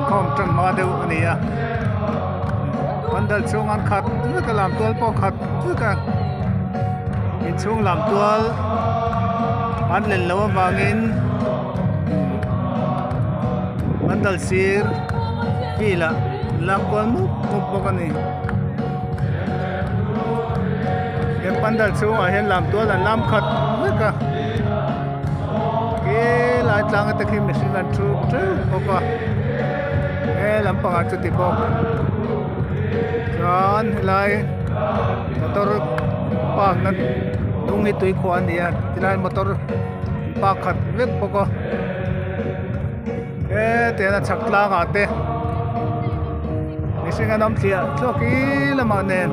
khom trăng hoa đều anh ấy pandal chung an khát cứ cả làm tual po khát cứ cả in chung làm tual an lên lâu vangin pandal sir kila làm con muk po cái này cái pandal chung ở hiện làm tual là làm khát cứ cả cái lại tăng cái khi mình sinh ra chú po cái làm bằng chút thì po John lại motor park na tung ito'y kuan niya tinahin motor park at web po ko tiyan at sakla ka ate ising anam siya so kila manen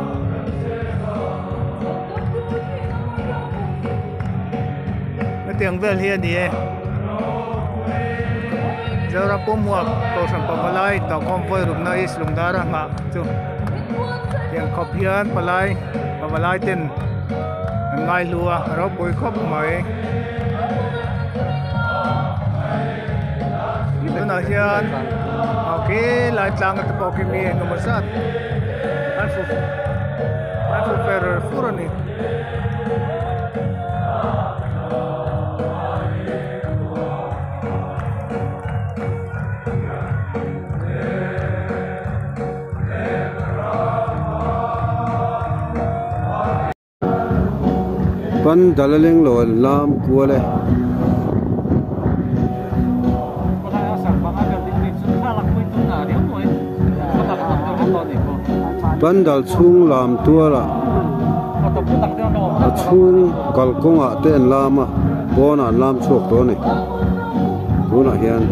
natiyang vel hiya niya Zara po muak kausan pamalay tao konvoy rung na islong dara nga yang kopian palai pamalai tin ngai lua ro boi khop mai itu na hian okay lai tlang at po kimi ng masat alfu per furani pan dalaleng lo lam kuale pan dal chung lam tuala chung kalkonga ten lama bona lam chok to ni tuna hian